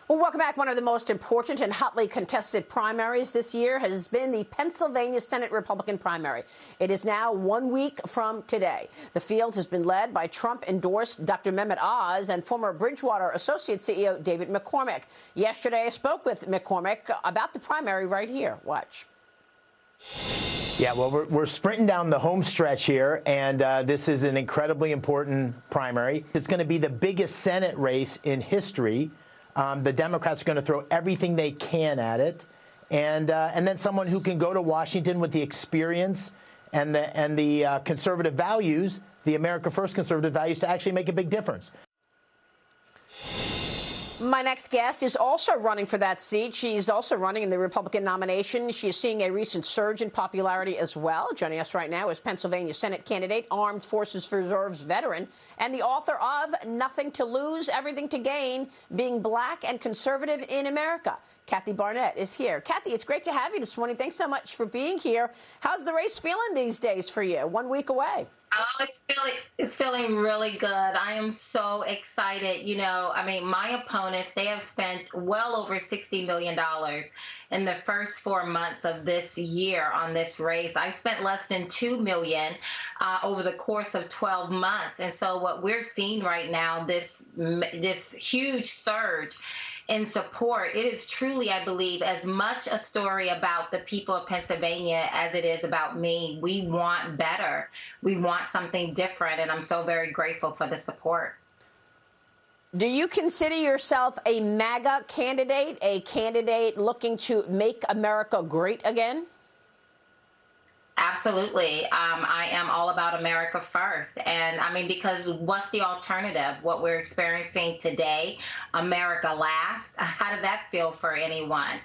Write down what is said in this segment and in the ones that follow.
Well, welcome back. One of the most important and hotly contested primaries this year has been the Pennsylvania Senate Republican primary. It is now 1 week from today. The field has been led by Trump-endorsed Dr. Mehmet Oz and former Bridgewater Associate CEO David McCormick. Yesterday, I spoke with McCormick about the primary right here. Watch. Yeah, well, we're sprinting down the home stretch here, and this is an incredibly important primary. It's going to be the biggest Senate race in history. The Democrats are going to throw everything they can at it, and then someone who can go to Washington with the experience and the conservative values, the America First conservative values, to actually make a big difference. My next guest is also running for that seat. She's also running in the Republican nomination. She is seeing a recent surge in popularity as well. Joining us right now is Pennsylvania Senate candidate, Armed Forces Reserves veteran, and the author of Nothing to Lose, Everything to Gain, Being Black and Conservative in America. Kathy Barnette is here. Kathy, it's great to have you this morning. Thanks so much for being here. How's the race feeling these days for you? 1 week away. Oh, it's feeling really good. I am so excited. You know, I mean, my opponents, they have spent well over $60 million in the first 4 months of this year on this race. I've spent less than $2 million over the course of 12 months. And so what we're seeing right now, this huge surge in support, it is truly, I believe, as much a story about the people of Pennsylvania as it is about me. We want better. We want something different, and I'm so very grateful for the support. Do you consider yourself a MAGA candidate, a candidate looking to make America great again? Absolutely. I am all about America first. And I mean, because what's the alternative? What we're experiencing today, America last. How did that feel for anyone?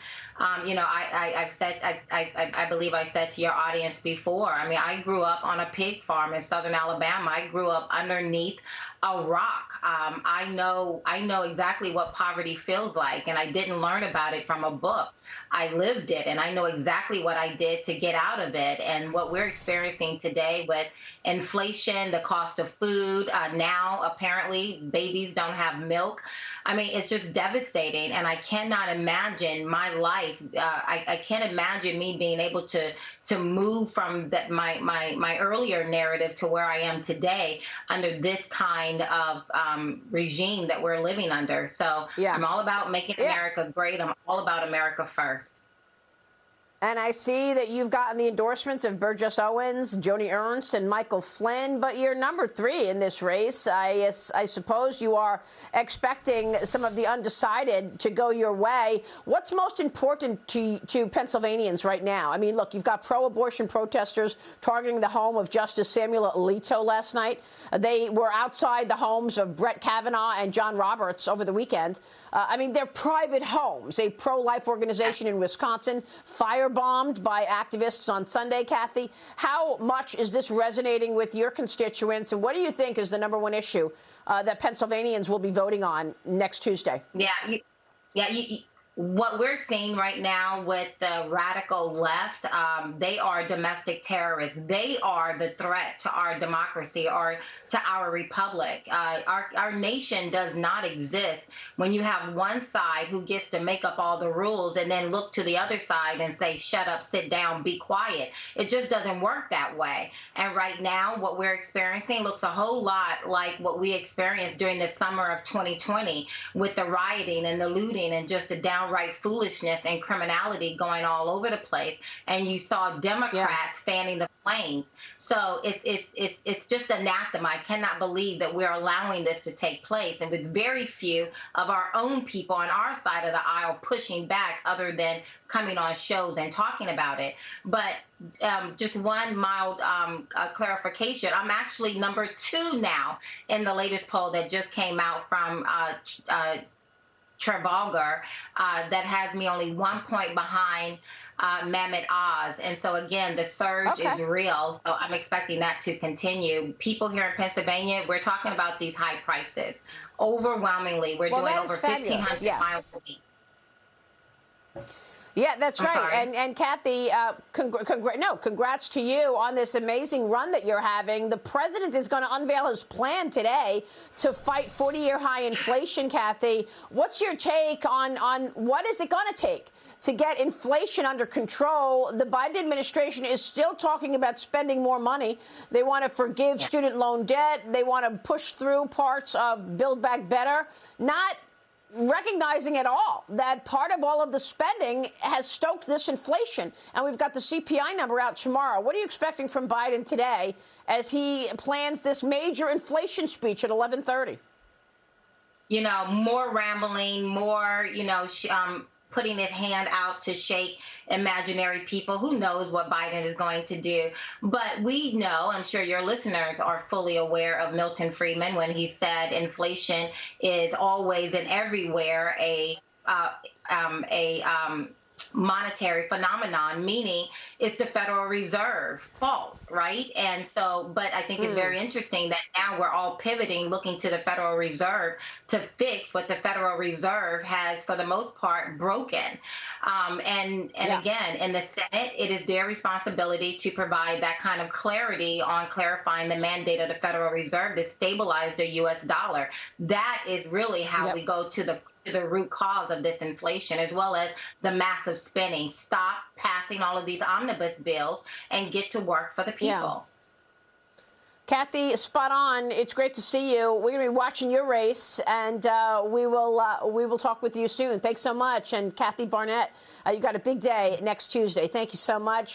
You know, I've said, I believe I said to your audience before, I mean, I grew up on a pig farm in southern Alabama. I grew up underneath a rock. I know exactly what poverty feels like, and I didn't learn about it from a book. I lived it, and I know exactly what I did to get out of it. And what we're experiencing today with inflation, the cost of food, now apparently babies don't have milk. I mean, it's just devastating, and I cannot imagine my life. I can't imagine me being able to move from my earlier narrative to where I am today under this kind of regime that we're living under. So yeah. I'm all about making America great. I'm all about America first. And I see that you've gotten the endorsements of Burgess Owens, Joni Ernst, and Michael Flynn, but you're number 3 in this race. I suppose you are expecting some of the undecided to go your way. What's most important to Pennsylvanians right now? I mean, look, you've got pro-abortion protesters targeting the home of Justice Samuel Alito last night. They were outside the homes of Brett Kavanaugh and John Roberts over the weekend. I mean, they're private homes. A pro-life organization in Wisconsin firebombed by activists on Sunday. Kathy, how much is this resonating with your constituents, and what do you think is the #1 issue that Pennsylvanians will be voting on next Tuesday? What we're seeing right now with the radical left, they are domestic terrorists. They are the threat to our democracy or to our republic. Our nation does not exist when you have one side who gets to make up all the rules and then look to the other side and say, shut up, sit down, be quiet. It just doesn't work that way. And right now, what we're experiencing looks a whole lot like what we experienced during the summer of 2020 with the rioting and the looting and just the downright foolishness and criminality going all over the place. And you saw Democrats fanning the flames. So it's just anathema. I cannot believe that we're allowing this to take place, and with very few of our own people on our side of the aisle pushing back other than coming on shows and talking about it. But just one mild clarification. I'm actually number 2 now in the latest poll that just came out from Trafalgar, that has me only 1 point behind Mehmet Oz. And so, again, the surge is real. So I'm expecting that to continue. People here in Pennsylvania, we're talking about these high prices. Overwhelmingly, we're doing over 1,500 miles a week. Yeah, that's I'm right. sorry. And Kathy, congrats to you on this amazing run that you're having. The president is going to unveil his plan today to fight 40-year high inflation. Kathy, what's your take on what is it going to take to get inflation under control? The Biden administration is still talking about spending more money. They want to forgive student loan debt. They want to push through parts of Build Back Better, not recognizing at all that part of all of the spending has stoked this inflation. And we've got the CPI number out tomorrow. What are you expecting from Biden today as he plans this major inflation speech at 11:30? You know, more rambling, more, putting his hand out to shake imaginary people. Who knows what Biden is going to do? But we know, I'm sure your listeners are fully aware of Milton Friedman when he said inflation is always and everywhere a monetary phenomenon, meaning it's the Federal Reserve fault, right? And so, but I think it's very interesting that now we're all pivoting, looking to the Federal Reserve to fix what the Federal Reserve has, for the most part, broken. Again, in the Senate, it is their responsibility to provide that kind of clarity on clarifying the mandate of the Federal Reserve to stabilize the U.S. dollar. That is really how we go to the root cause of this inflation, as well as the massive spending. Stop passing all of these omnibus bills and get to work for the people. Yeah. Kathy, spot on. It's great to see you. We're going to be watching your race, and we will talk with you soon. Thanks so much. And Kathy Barnette, you got a big day next Tuesday. Thank you so much.